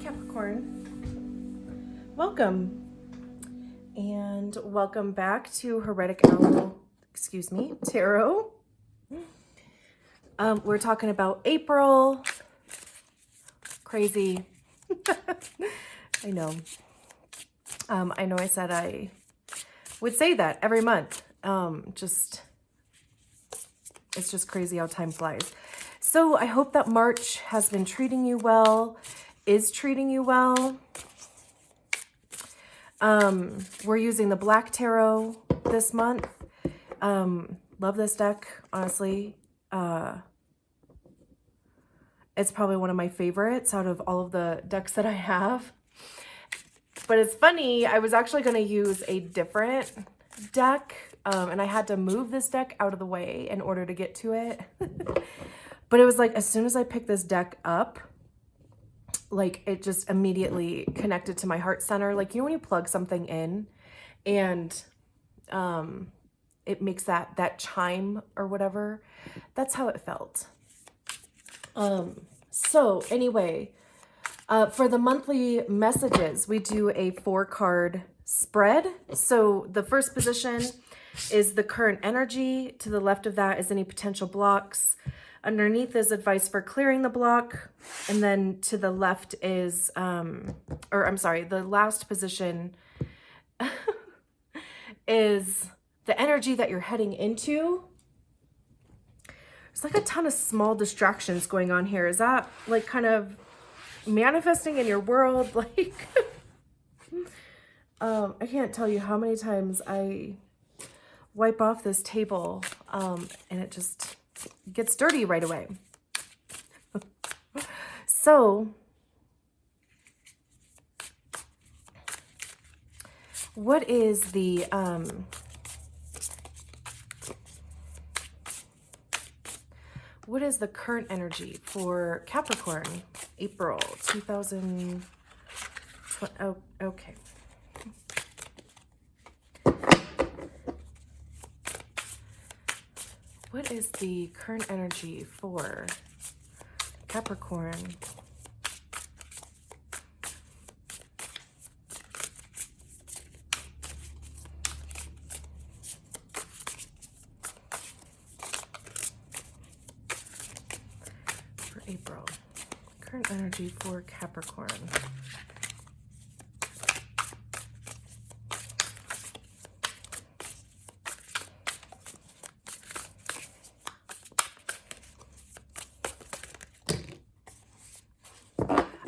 Capricorn, welcome, and welcome back to Heretic Owl, Tarot. We're talking about April. Crazy. I know. I know I said I would say that every month. It's just crazy how time flies. So I hope that March has been treating you well, is treating you well. We're using the Black Tarot this month. Love this deck, honestly. It's probably one of my favorites out of all of the decks that I have. But it's funny, I was actually going to use a different deck, and I had to move this deck out of the way in order to get to it. But it was like, as soon as I picked this deck up, like it just immediately connected to my heart center. Like, you know, when you plug something in and it makes that chime or whatever, that's how it felt. So anyway, for the monthly messages, we do a 4-card spread. So the first position is the current energy. To the left of that is any potential blocks. Underneath is advice for clearing the block. And then to the left is, the last position is the energy that you're heading into. There's like a ton of small distractions going on here. Is that like kind of manifesting in your world? Like, I can't tell you how many times I wipe off this table and it just gets dirty right away. So, what is the current energy for Capricorn, April 2020? Oh, okay. What is the current energy for Capricorn? For April. Current energy for Capricorn.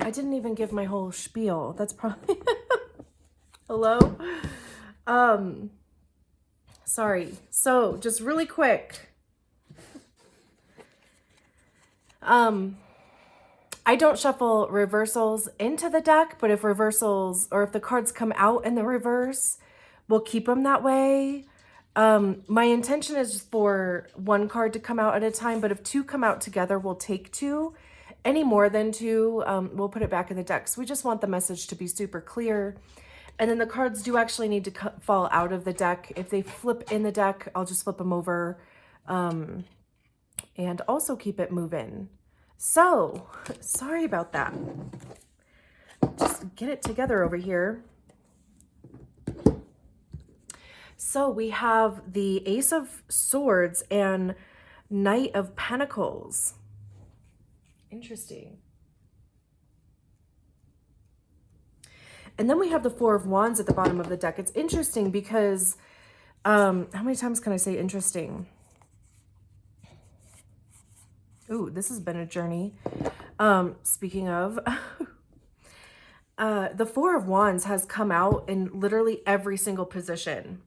I didn't even give my whole spiel. That's probably hello. Sorry. So just really quick. I don't shuffle reversals into the deck, but if reversals or if the cards come out in the reverse, we'll keep them that way. My intention is for one card to come out at a time, but if two come out together, we'll take two. Any more than two, we'll put it back in the deck. So we just want the message to be super clear. And then the cards do actually need to fall out of the deck. If they flip in the deck, I'll just flip them over and also keep it moving. So, sorry about that. Just get it together over here. So we have the Ace of Swords and Knight of Pentacles. Interesting. And then we have the Four of Wands at the bottom of the deck. It's interesting because, how many times can I say interesting? Ooh, this has been a journey. Speaking of, the Four of Wands has come out in literally every single position.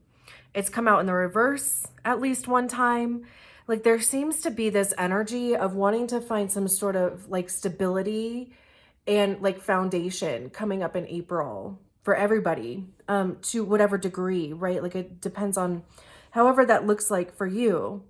It's come out in the reverse at least one time. Like, there seems to be this energy of wanting to find some sort of like stability and like foundation coming up in April for everybody, to whatever degree, right? Like, it depends on however that looks like for you.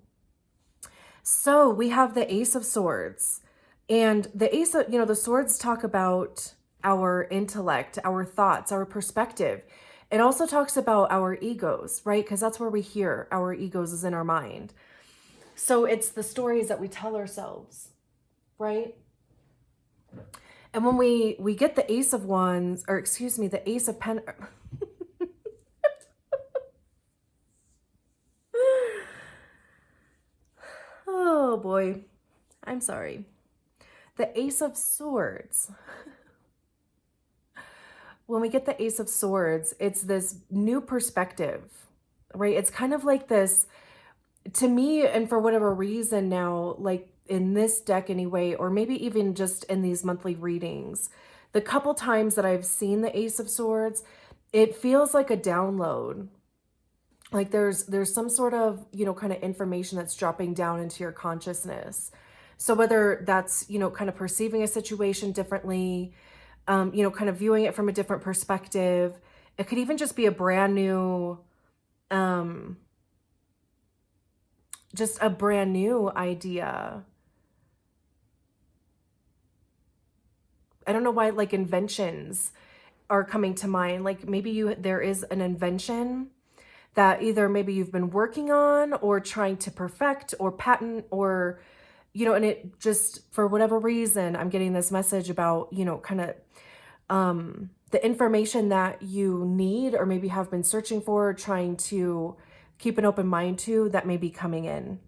So we have the Ace of Swords, and the Ace of, the swords talk about our intellect, our thoughts, our perspective. It also talks about our egos, right? Because that's where we hear our egos is in our mind. So it's the stories that we tell ourselves, right? And when we get the Ace of Wands, or excuse me, the Ace of Pentacles. Oh boy, I'm sorry. The Ace of Swords. When we get the Ace of Swords, it's this new perspective, right? It's kind of like this, to me, and for whatever reason now, like in this deck anyway, or maybe even just in these monthly readings, the couple times that I've seen the Ace of Swords, it feels like a download. Like there's some sort of, kind of information that's dropping down into your consciousness. So whether that's, kind of perceiving a situation differently, kind of viewing it from a different perspective. It could even just be a brand new, just a brand new idea. I don't know why like inventions are coming to mind. Like maybe there is an invention that either maybe you've been working on or trying to perfect or patent or, and it just, for whatever reason, I'm getting this message about, kind of the information that you need or maybe have been searching for, trying to keep an open mind to, that may be coming in.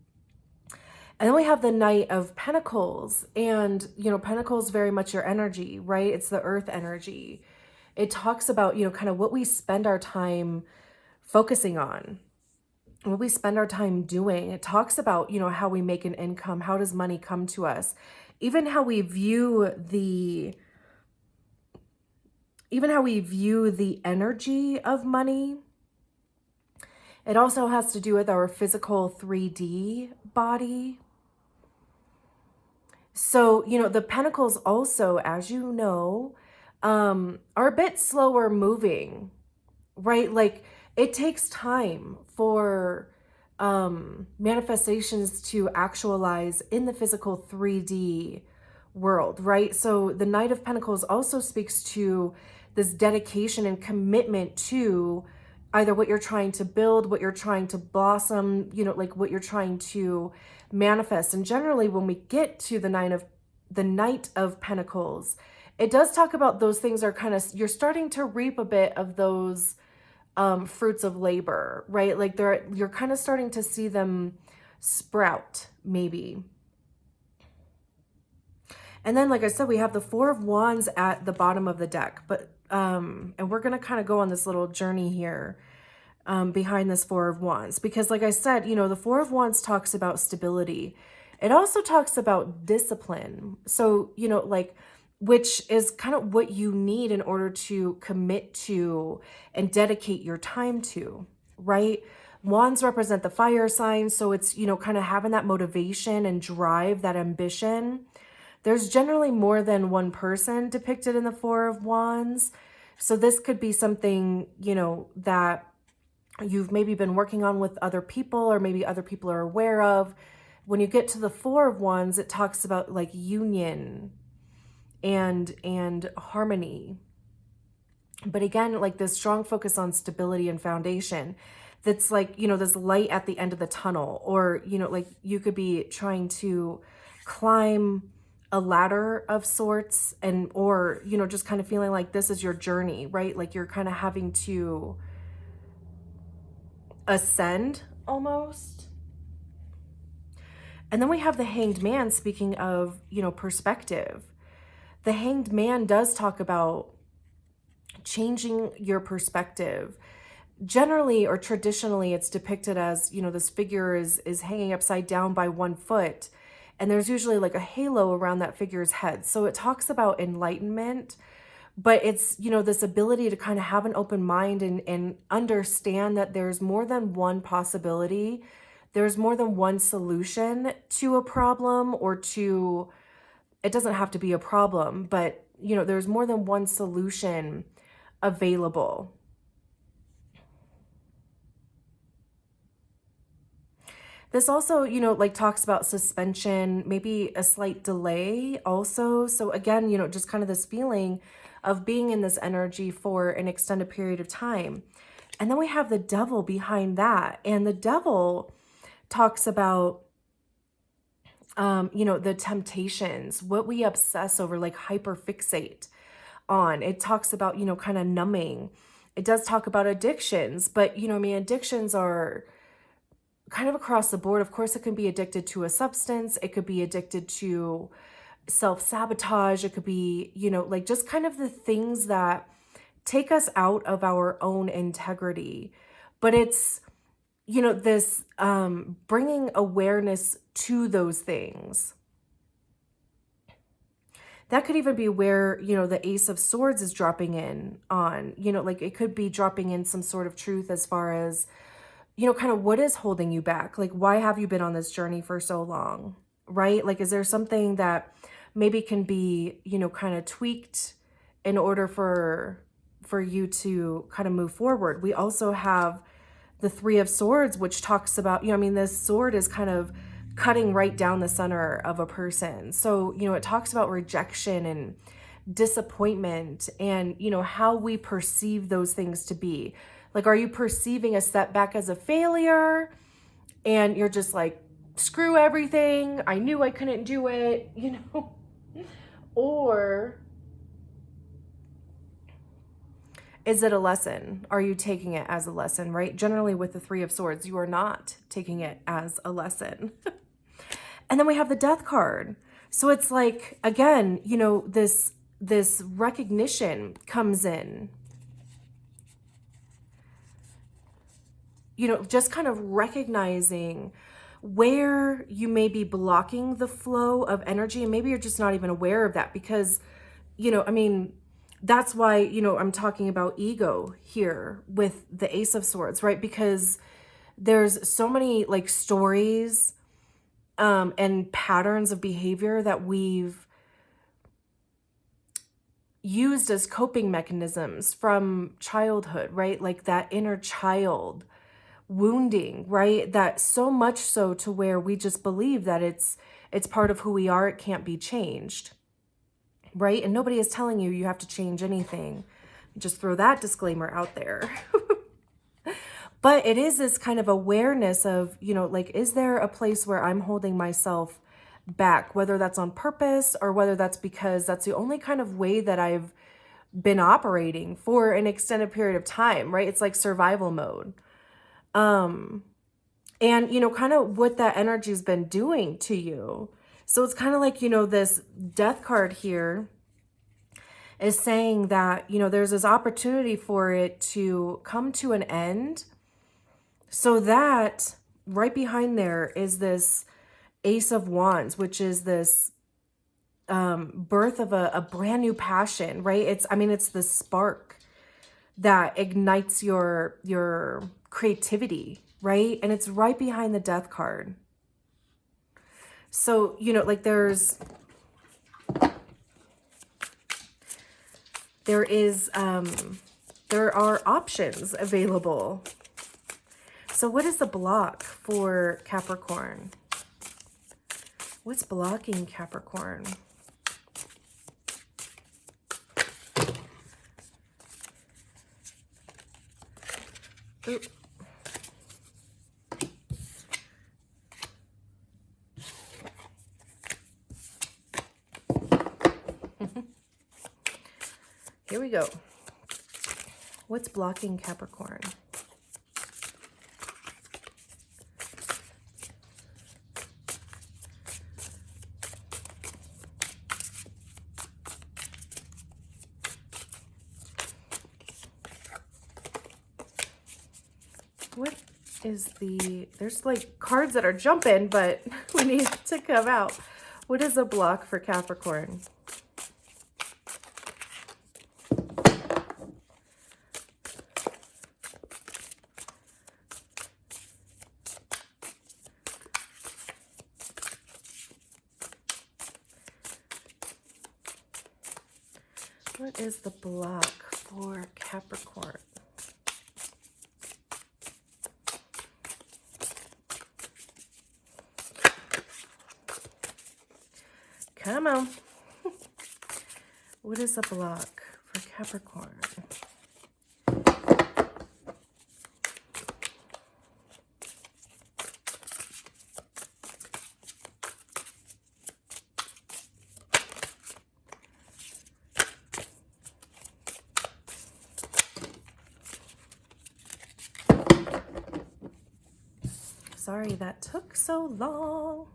And then we have the Knight of Pentacles, and, Pentacles very much your energy, right? It's the earth energy. It talks about, kind of what we spend our time focusing on, what we spend our time doing. It talks about, how we make an income, how does money come to us, even how we view the energy of money. It also has to do with our physical 3D body. So, the Pentacles also, as you know, are a bit slower moving, right? Like it takes time for manifestations to actualize in the physical 3D world, right? So the Knight of Pentacles also speaks to this dedication and commitment to either what you're trying to build, what you're trying to blossom, like what you're trying to manifest. And generally when we get to the Knight of Pentacles, it does talk about those things are kind of, you're starting to reap a bit of those fruits of labor, right? Like you're kind of starting to see them sprout maybe. And then, like I said, we have the Four of Wands at the bottom of the deck, but and we're going to kind of go on this little journey here behind this Four of Wands, because like I said, the Four of Wands talks about stability. It also talks about discipline. So, like, which is kind of what you need in order to commit to and dedicate your time to, right? Wands represent the fire sign. So it's, kind of having that motivation and drive, that ambition. There's generally more than one person depicted in the Four of Wands. So this could be something, that you've maybe been working on with other people, or maybe other people are aware of. When you get to the Four of Wands, it talks about like union and harmony. But again, like this strong focus on stability and foundation. That's like, this light at the end of the tunnel, or, like you could be trying to climb a ladder of sorts, and, or, just kind of feeling like this is your journey, right? Like you're kind of having to ascend almost. And then we have the Hanged Man, speaking of, perspective. The Hanged Man does talk about changing your perspective. Generally, or traditionally, it's depicted as, this figure is hanging upside down by one foot, and there's usually like a halo around that figure's head. So it talks about enlightenment, but it's, this ability to kind of have an open mind and understand that there's more than one possibility. There's more than one solution to a problem, or to, it doesn't have to be a problem, but, there's more than one solution available. This also, like talks about suspension, maybe a slight delay also. So again, just kind of this feeling of being in this energy for an extended period of time. And then we have the Devil behind that. And the Devil talks about you know, the temptations, what we obsess over, like hyperfixate on. It talks about, you know, kind of numbing. It does talk about addictions, but, you know, I mean, addictions are kind of across the board. Of course, it can be addicted to a substance. It could be addicted to self-sabotage. It could be, you know, like just kind of the things that take us out of our own integrity. But it's, you know, this bringing awareness to those things. That could even be where, you know, the Ace of Swords is dropping in on, you know, like it could be dropping in some sort of truth as far as, you know, kind of what is holding you back? Like, why have you been on this journey for so long, right? Like, is there something that maybe can be, you know, kind of tweaked in order for you to kind of move forward? We also have the Three of Swords, which talks about, you know, I mean, this sword is kind of cutting right down the center of a person. So, you know, it talks about rejection and disappointment and, you know, how we perceive those things to be. Like, are you perceiving a setback as a failure and you're just like, screw everything, I knew I couldn't do it, you know? Or is it a lesson? Are you taking it as a lesson, right? Generally with the Three of Swords, you are not taking it as a lesson. And then we have the Death card. So it's like, again, you know, this recognition comes in. You know, just kind of recognizing where you may be blocking the flow of energy. And maybe you're just not even aware of that because, you know, I mean, that's why, you know, I'm talking about ego here with the Ace of Swords, right? Because there's so many like stories and patterns of behavior that we've used as coping mechanisms from childhood, right? Like that inner child wounding, right? That so much so to where we just believe that it's part of who we are. It can't be changed, right? And nobody is telling you you have to change anything. Just throw that disclaimer out there. But it is this kind of awareness of, you know, like, is there a place where I'm holding myself back, whether that's on purpose or whether that's because that's the only kind of way that I've been operating for an extended period of time, right? It's like survival mode. And, you know, kind of what that energy has been doing to you. So it's kind of like, you know, this Death card here is saying that, you know, there's this opportunity for it to come to an end. So that right behind there is this Ace of Wands, which is this birth of a brand new passion, right? It's the spark that ignites your creativity, right? And it's right behind the Death card. So, you know, like there are options available. So what is the block for Capricorn? What's blocking Capricorn? Ooh. Here we go. What's blocking Capricorn? What is there's like cards that are jumping, but we need to come out. What is a block for Capricorn? What is the block for Capricorn? Come on. What is a block for Capricorn? sorry that took so long.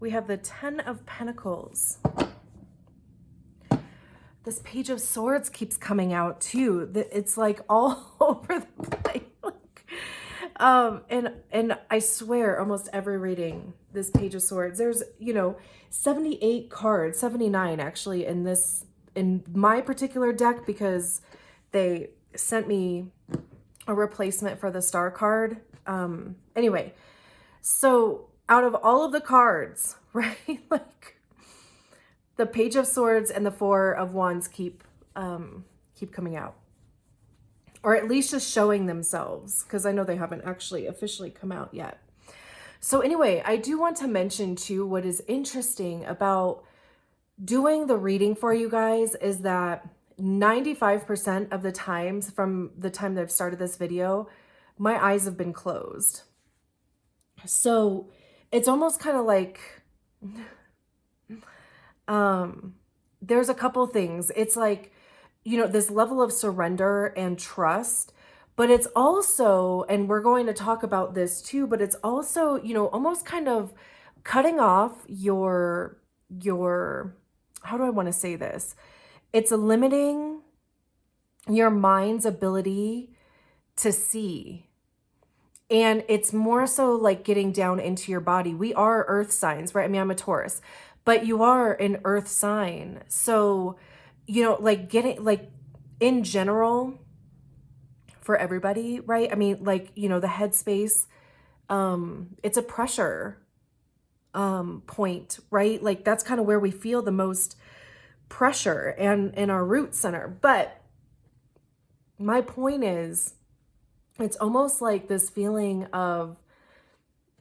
We have the 10 of Pentacles. This Page of Swords keeps coming out too. It's like all over the place. And I swear almost every reading, this Page of Swords, there's, 78 cards, 79 actually in my particular deck, because they sent me a replacement for the star card. Anyway, so out of all of the cards, right? Like the Page of Swords and the Four of Wands keep coming out. Or at least just showing themselves, because I know they haven't actually officially come out yet. So anyway, I do want to mention too, what is interesting about doing the reading for you guys is that 95% of the times from the time that I've started this video, my eyes have been closed. So it's almost kind of like, there's a couple things. It's like, this level of surrender and trust, but it's also, and we're going to talk about this too, but it's also, almost kind of cutting off your, how do I want to say this? It's limiting your mind's ability to see. And it's more so like getting down into your body. We are earth signs, right? I mean, I'm a Taurus, but you are an earth sign. So, like getting, like in general for everybody, right? I mean, like, the headspace, it's a pressure point, right? Like that's kind of where we feel the most pressure and in our root center. But my point is, it's almost like this feeling of,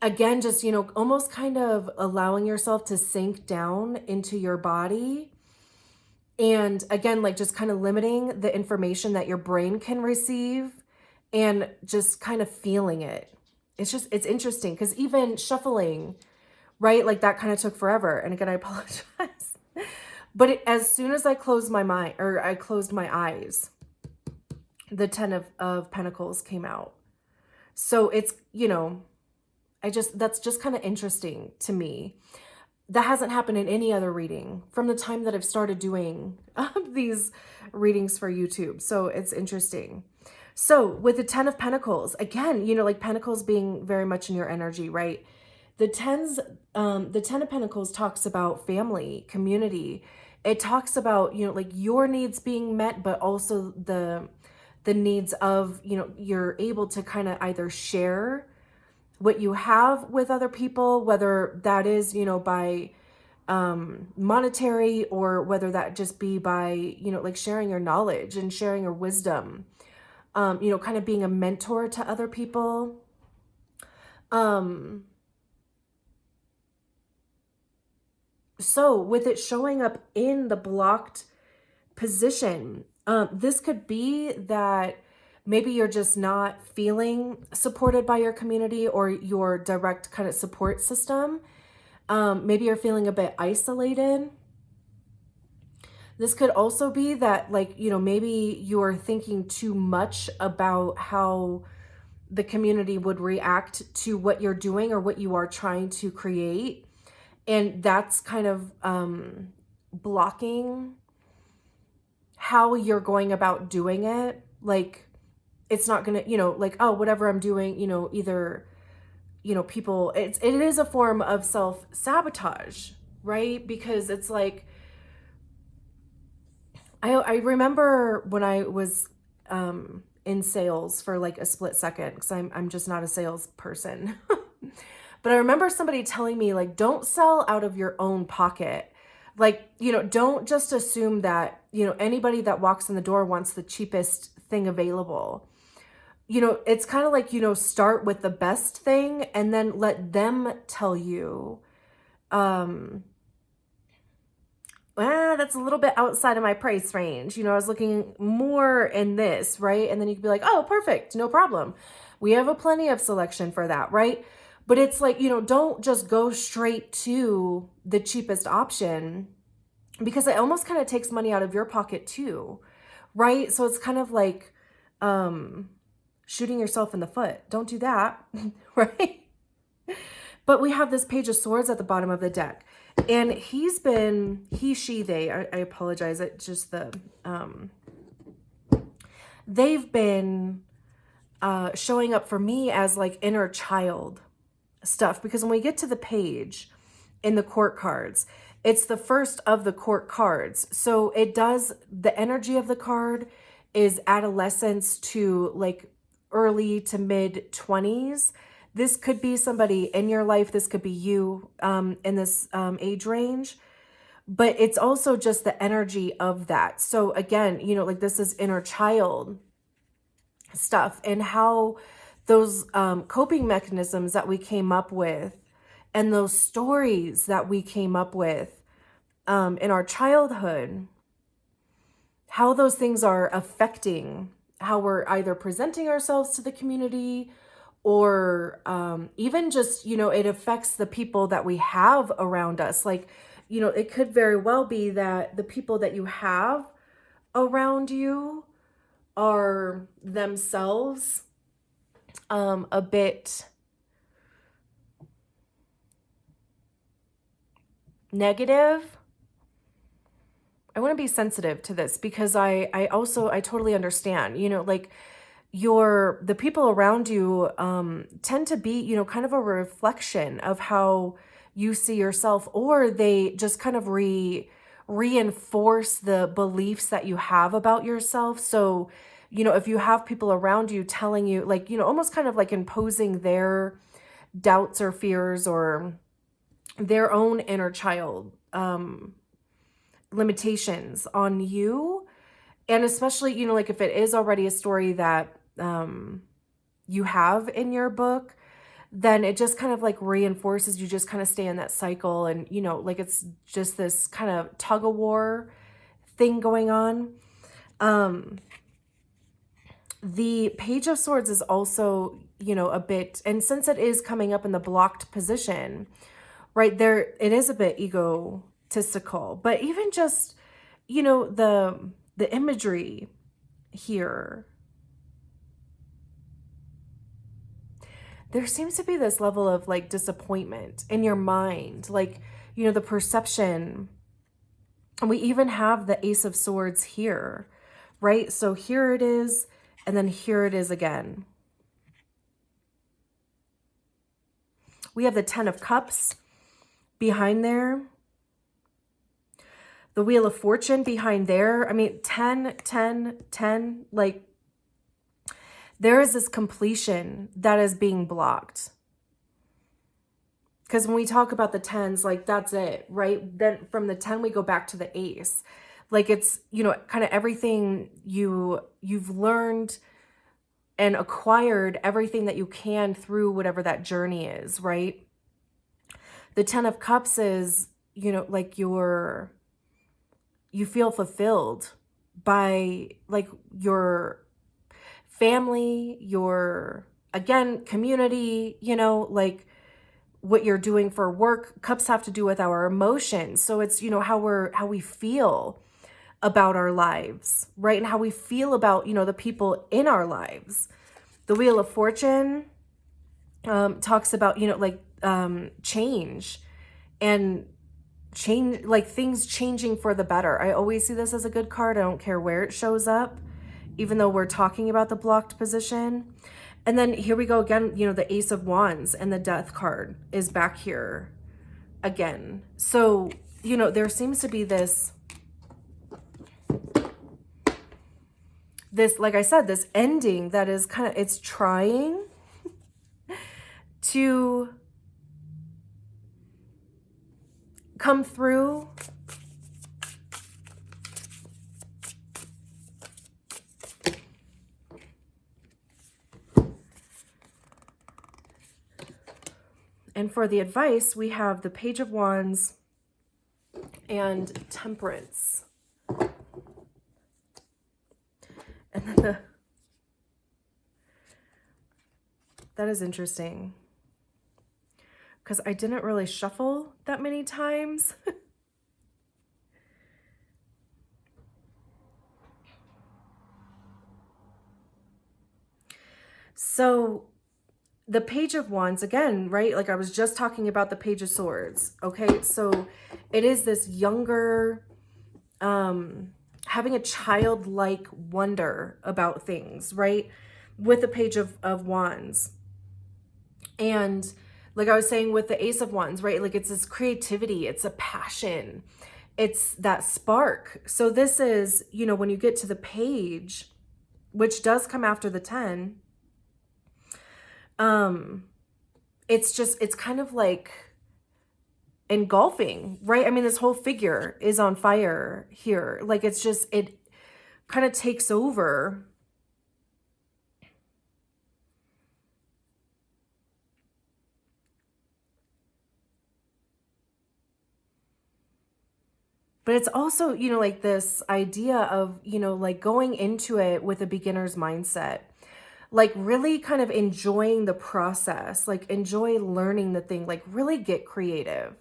again, just, almost kind of allowing yourself to sink down into your body. And again, like just kind of limiting the information that your brain can receive and just kind of feeling it. It's interesting because even shuffling, right? Like that kind of took forever. And again, I apologize. But as soon as I closed my mind, or I closed my eyes, the 10 of Pentacles came out. So it's, that's just kind of interesting to me. That hasn't happened in any other reading from the time that I've started doing these readings for YouTube. So it's interesting. So with the 10 of Pentacles, again, like Pentacles being very much in your energy, right? The 10 of Pentacles talks about family, community. It talks about, like your needs being met, but also the needs of, you're able to kind of either share what you have with other people, whether that is, by monetary, or whether that just be by, like sharing your knowledge and sharing your wisdom, kind of being a mentor to other people. So with it showing up in the blocked position, this could be that maybe you're just not feeling supported by your community or your direct kind of support system. Maybe you're feeling a bit isolated. This could also be that, like, maybe you're thinking too much about how the community would react to what you're doing or what you are trying to create. And that's kind of blocking how you're going about doing it. Like, it's not gonna, like, oh, whatever I'm doing, either, people, it is a form of self-sabotage, right? Because it's like, I remember when I was in sales for like a split second, because I'm just not a salesperson. But I remember somebody telling me, like, don't sell out of your own pocket. Like, don't just assume that, anybody that walks in the door wants the cheapest thing available. It's kind of like, start with the best thing and then let them tell you, that's a little bit outside of my price range. I was looking more in this, right? And then you could be like, oh, perfect, no problem. We have a plenty of selection for that, right? But it's like, don't just go straight to the cheapest option, because it almost kind of takes money out of your pocket too, right? So it's kind of like shooting yourself in the foot. Don't do that, right? But we have this Page of Swords at the bottom of the deck. And he's been, he, she, they, I apologize. It's just the, they've been showing up for me as like inner child stuff. Because when we get to the page in the court cards, it's the first of the court cards. So it does, the energy of the card is adolescence to like early to mid 20s. This could be somebody in your life. This could be you in this age range. But it's also just the energy of that. So again, you know, like this is inner child stuff and how those coping mechanisms that we came up with and those stories that we came up with in our childhood, how those things are affecting how we're either presenting ourselves to the community or even just, you know, it affects the people that we have around us. Like, you know, it could very well be that the people that you have around you are themselves a bit negative. I want to be sensitive to this because I totally understand, you know, like the people around you tend to be, you know, kind of a reflection of how you see yourself, or they just kind of reinforce the beliefs that you have about yourself. So, you know, if you have people around you telling you, like, you know, almost kind of like imposing their doubts or fears or their own inner child limitations on you. And especially, you know, like if it is already a story that you have in your book, then it just kind of like reinforces, you just kind of stay in that cycle. And, you know, like it's just this kind of tug of war thing going on. The Page of Swords is also, you know, a bit, and since it is coming up in the blocked position, right there, it is a bit egotistical, but even just, you know, the imagery here, there seems to be this level of like disappointment in your mind, like, you know, the perception. And we even have the Ace of Swords here, right? So here it is, and then here it is again. We have the 10 of Cups behind there. The Wheel of Fortune behind there. I mean, 10, 10, 10, like there is this completion that is being blocked. Because when we talk about the 10s, like that's it, right? Then from the 10, we go back to the Ace. Like it's, you know, kind of everything you've learned and acquired, everything that you can through whatever that journey is, right? The 10 of Cups is, you know, like you feel fulfilled by like your family, your, again, community, you know, like what you're doing for work. Cups have to do with our emotions. So it's, you know, how we feel about our lives, right? And how we feel about, you know, the people in our lives. The Wheel of Fortune talks about, you know, like change and change, like things changing for the better. I always see this as a good card. I don't care where it shows up, even though we're talking about the blocked position. And then here we go again, you know, the Ace of Wands and the Death card is back here again. So, you know, there seems to be this, like I said, this ending that is kind of, it's trying to come through. And for the advice, we have the Page of Wands and Temperance. And then that is interesting because I didn't really shuffle that many times. So the Page of Wands, again, right? Like I was just talking about the Page of Swords, okay? So it is this younger, having a childlike wonder about things, right? With the Page of Wands. And like I was saying with the Ace of Wands, right? Like it's this creativity, it's a passion, it's that spark. So this is, you know, when you get to the page, which does come after the 10, it's kind of like engulfing, right? I mean, this whole figure is on fire here. Like it's just, it kind of takes over. But it's also, you know, like this idea of, you know, like going into it with a beginner's mindset, like really kind of enjoying the process, like enjoy learning the thing, like really get creative.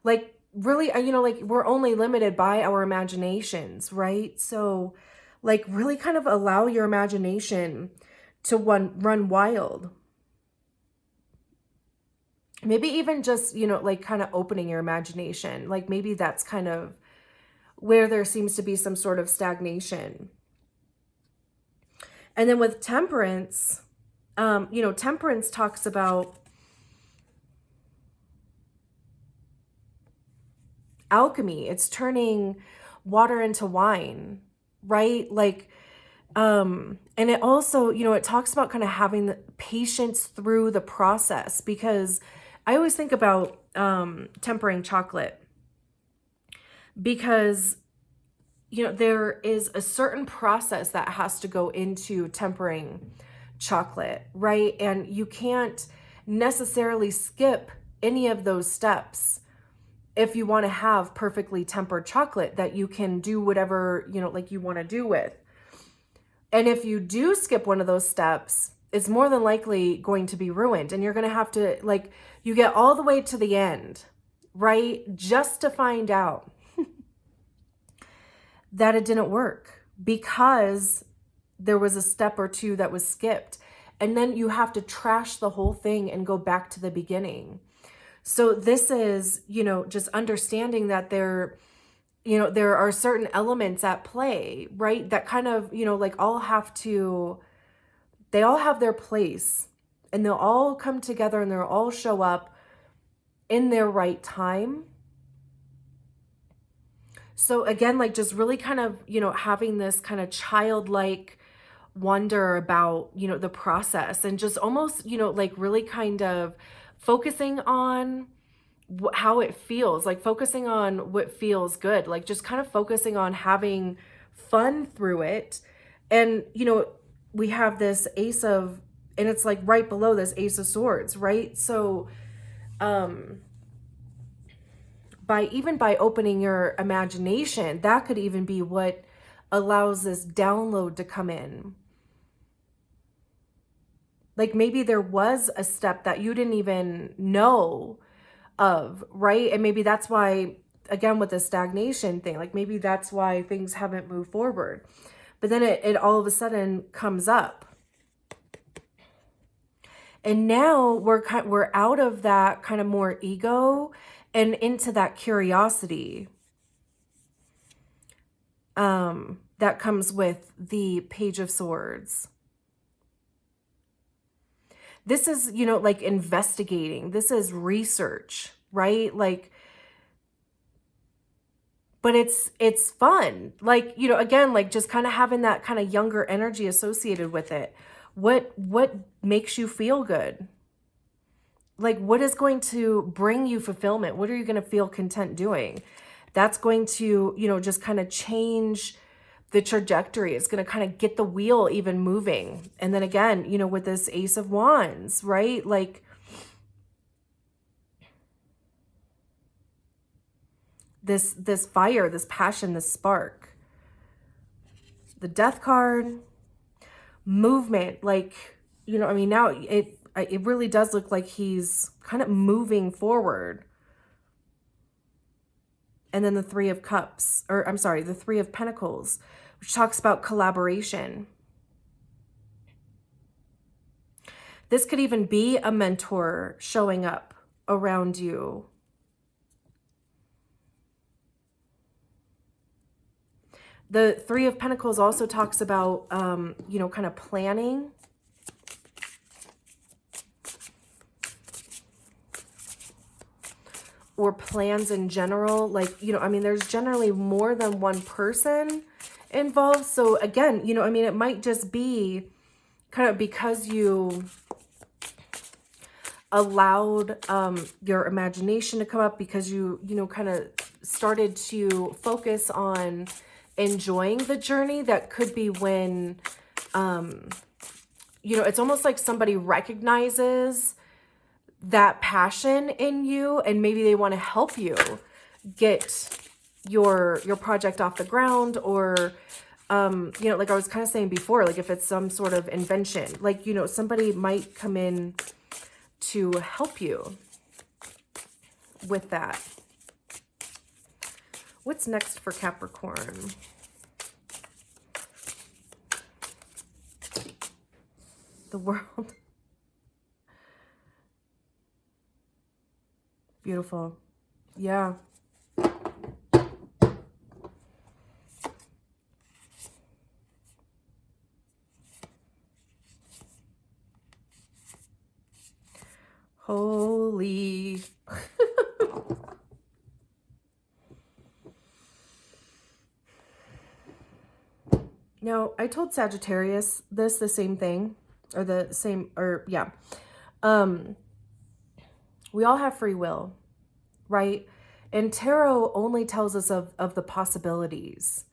Like really, you know, like we're only limited by our imaginations, right? So like really kind of allow your imagination to run wild. Maybe even just, you know, like kind of opening your imagination. Like maybe that's kind of where there seems to be some sort of stagnation. And then with Temperance, you know, Temperance talks about alchemy. It's turning water into wine, right? Like, and it also, you know, it talks about kind of having the patience through the process, because I always think about tempering chocolate, because you know, there is a certain process that has to go into tempering chocolate, right? And you can't necessarily skip any of those steps if you want to have perfectly tempered chocolate that you can do whatever, you know, like you want to do with. And if you do skip one of those steps, it's more than likely going to be ruined. And you're going to have to, like, you get all the way to the end, right? Just to find out that it didn't work because there was a step or two that was skipped. And then you have to trash the whole thing and go back to the beginning. So this is, you know, just understanding that there, you know, there are certain elements at play, right? That kind of, you know, like they all have their place, and they'll all come together and they'll all show up in their right time. So again, like just really kind of, you know, having this kind of childlike wonder about, you know, the process, and just almost, you know, like really kind of focusing on how it feels, like focusing on what feels good, like just kind of focusing on having fun through it. And, you know, we have this and it's like right below this Ace of Swords, right? So, by opening your imagination, that could even be what allows this download to come in. Like maybe there was a step that you didn't even know of, right? And maybe that's why, again, with the stagnation thing, like maybe that's why things haven't moved forward. But then it all of a sudden comes up. And now we're out of that kind of more ego and into that curiosity that comes with the Page of Swords. This is, you know, like investigating. This is research, right? Like, but it's fun. Like, you know, again, like just kind of having that kind of younger energy associated with it. What makes you feel good? Like, what is going to bring you fulfillment? What are you going to feel content doing? That's going to, you know, just kind of change the trajectory. It's going to kind of get the wheel even moving. And then again, you know, with this Ace of Wands, right? Like, this fire, this passion, this spark. The Death card, movement, like, you know, I mean, now it really does look like he's kind of moving forward. And then the Three of Cups, or I'm sorry, the Three of Pentacles, which talks about collaboration. This could even be a mentor showing up around you. The Three of Pentacles also talks about, you know, kind of planning. Or plans in general. Like, you know, I mean, there's generally more than one person involved. So again, you know, I mean, it might just be kind of because you allowed your imagination to come up, because you know, kind of started to focus on enjoying the journey. That could be when, you know, it's almost like somebody recognizes that passion in you, and maybe they want to help you get your project off the ground. Or you know, like I was kind of saying before, like if it's some sort of invention, like, you know, somebody might come in to help you with that. What's next for Capricorn? The World. Beautiful. Yeah. Holy. Now, I told Sagittarius the same thing, or the same, or yeah. We all have free will, right? And tarot only tells us of the possibilities,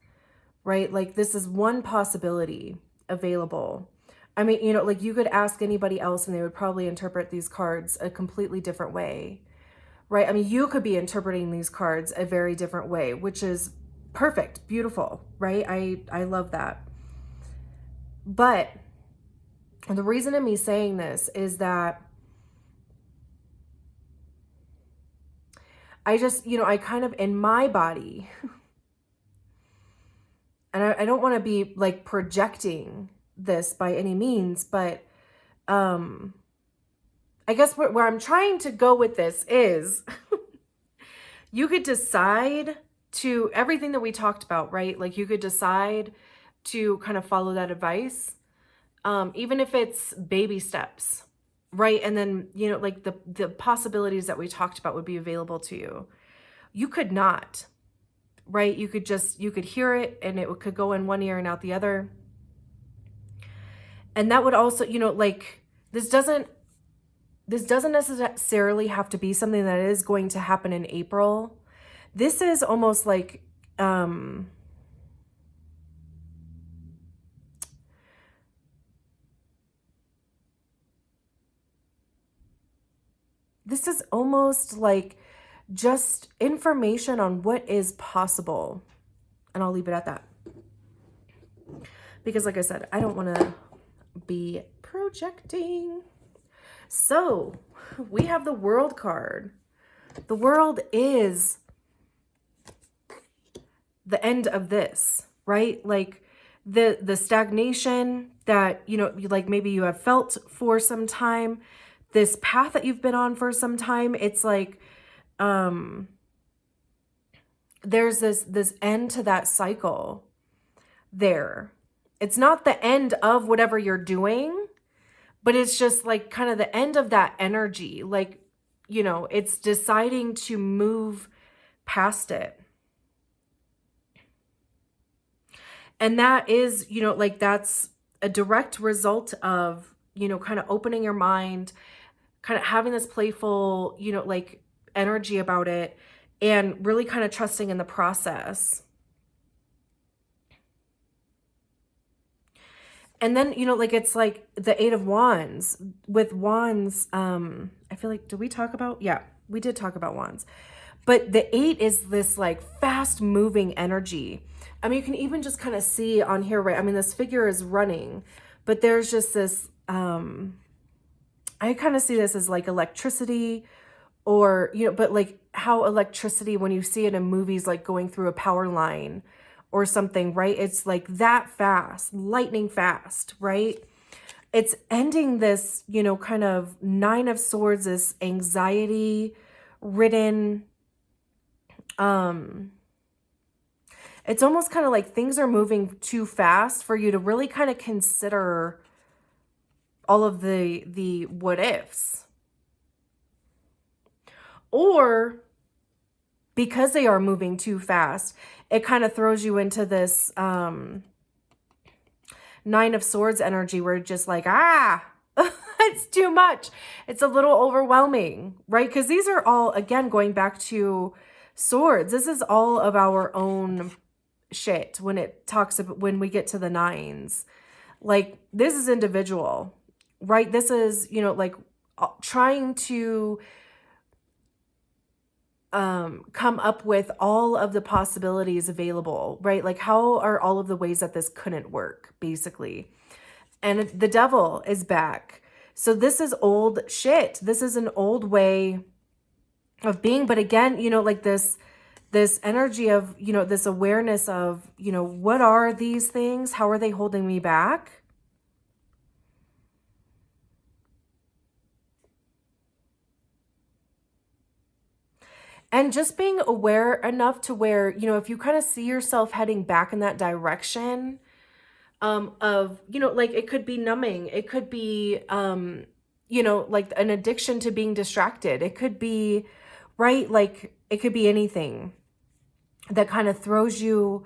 right? Like this is one possibility available. I mean, you know, like you could ask anybody else and they would probably interpret these cards a completely different way, right? I mean, you could be interpreting these cards a very different way, which is perfect, beautiful, right? I love that. But the reason of me saying this is that I just, you know, I kind of, in my body, and I don't want to be like projecting this by any means, but I guess where I'm trying to go with this is you could decide to, everything that we talked about, right? Like you could decide to kind of follow that advice, even if it's baby steps. Right. And then, you know, like the possibilities that we talked about would be available to you. You could not, right? You could hear it and it could go in one ear and out the other. And that would also, you know, like this doesn't necessarily have to be something that is going to happen in April. This is almost like, this is almost like just information on what is possible. And I'll leave it at that. Because like I said, I don't want to be projecting. So we have the World card. The World is the end of this, right? Like the stagnation that, you know, like maybe you have felt for some time, this path that you've been on for some time. It's like, there's this end to that cycle there. It's not the end of whatever you're doing, but it's just like kind of the end of that energy. Like, you know, it's deciding to move past it. And that is, you know, like that's a direct result of, you know, kind of opening your mind, kind of having this playful, you know, like energy about it, and really kind of trusting in the process. And then, you know, like it's like the Eight of Wands. With Wands, I feel like, did we talk about? Yeah, we did talk about Wands. But the 8 is this like fast moving energy. I mean, you can even just kind of see on here, right? I mean, this figure is running, but there's just this, I kind of see this as like electricity, or, you know, but like how electricity, when you see it in movies, like going through a power line or something, right? It's like that fast, lightning fast, right? it's ending this, you know, kind of Nine of Swords, this anxiety ridden, it's almost kind of like things are moving too fast for you to really kind of consider all of the what ifs. Or because they are moving too fast, it kind of throws you into this Nine of Swords energy where you're just like, it's too much. It's a little overwhelming, right? Because these are all, again, going back to swords. This is all of our own shit when it talks about, when we get to the nines. Like, this is individual, right? This is, you know, like trying to come up with all of the possibilities available, right? Like, how are all of the ways that this couldn't work, basically? And the devil is back. So this is old shit. This is an old way of being. But again, you know, like this energy of, you know, this awareness of, you know, what are these things? How are they holding me back? And just being aware enough to where, you know, if you kind of see yourself heading back in that direction, of, you know, like it could be numbing. It could be, you know, like an addiction to being distracted. It could be, right? Like it could be anything that kind of throws you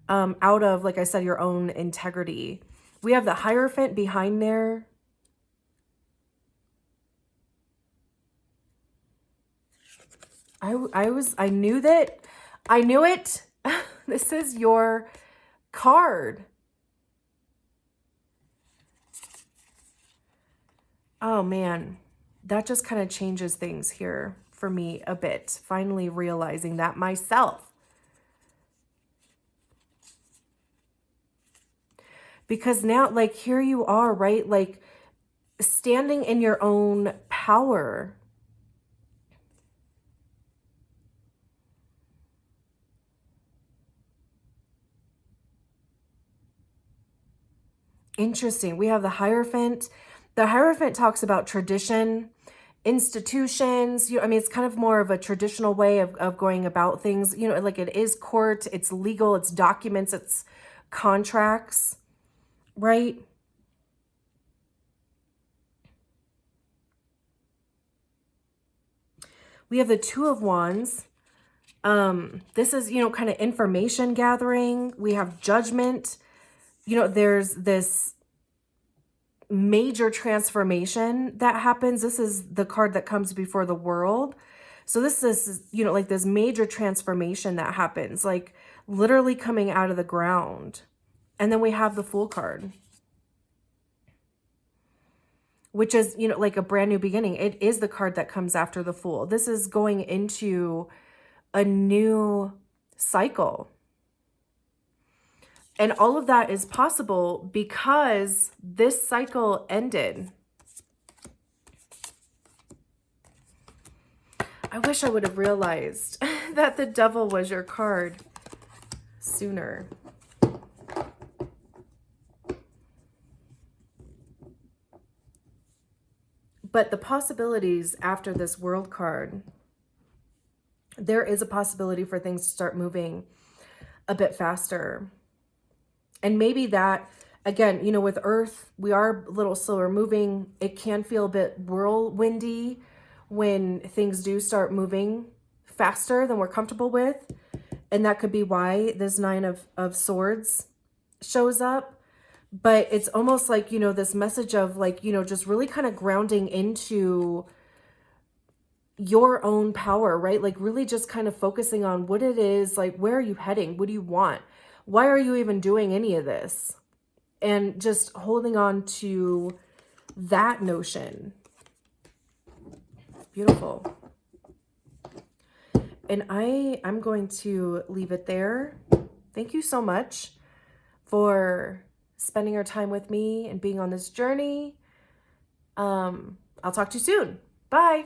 out of, like I said, your own integrity. We have the Hierophant behind there. I knew it. This is your card. Oh man, that just kind of changes things here for me a bit. Finally realizing that myself. Because now, like, here you are, right? Like, standing in your own power. Interesting. We have the Hierophant. The Hierophant talks about tradition, institutions. I mean, it's kind of more of a traditional way of going about things. You know, like it is court, it's legal, it's documents, it's contracts, right? We have the Two of Wands. This is, you know, kind of information gathering. We have Judgment. You know, there's this major transformation that happens. This is the card that comes before the World. So this is, you know, like this major transformation that happens, like literally coming out of the ground. And then we have the Fool card, which is, you know, like a brand new beginning. It is the card that comes after the Fool. This is going into a new cycle. And all of that is possible because this cycle ended. I wish I would have realized that the Devil was your card sooner. But the possibilities after this World card, there is a possibility for things to start moving a bit faster. And maybe that, again, you know, with Earth, we are a little slower moving. It can feel a bit whirlwindy when things do start moving faster than we're comfortable with. And that could be why this Nine of Swords shows up. But it's almost like, you know, this message of like, you know, just really kind of grounding into your own power, right? Like really just kind of focusing on what it is, like, where are you heading? What do you want? Why are you even doing any of this? And just holding on to that notion. Beautiful. And I'm going to leave it there. Thank you so much for spending your time with me and being on this journey. I'll talk to you soon. Bye.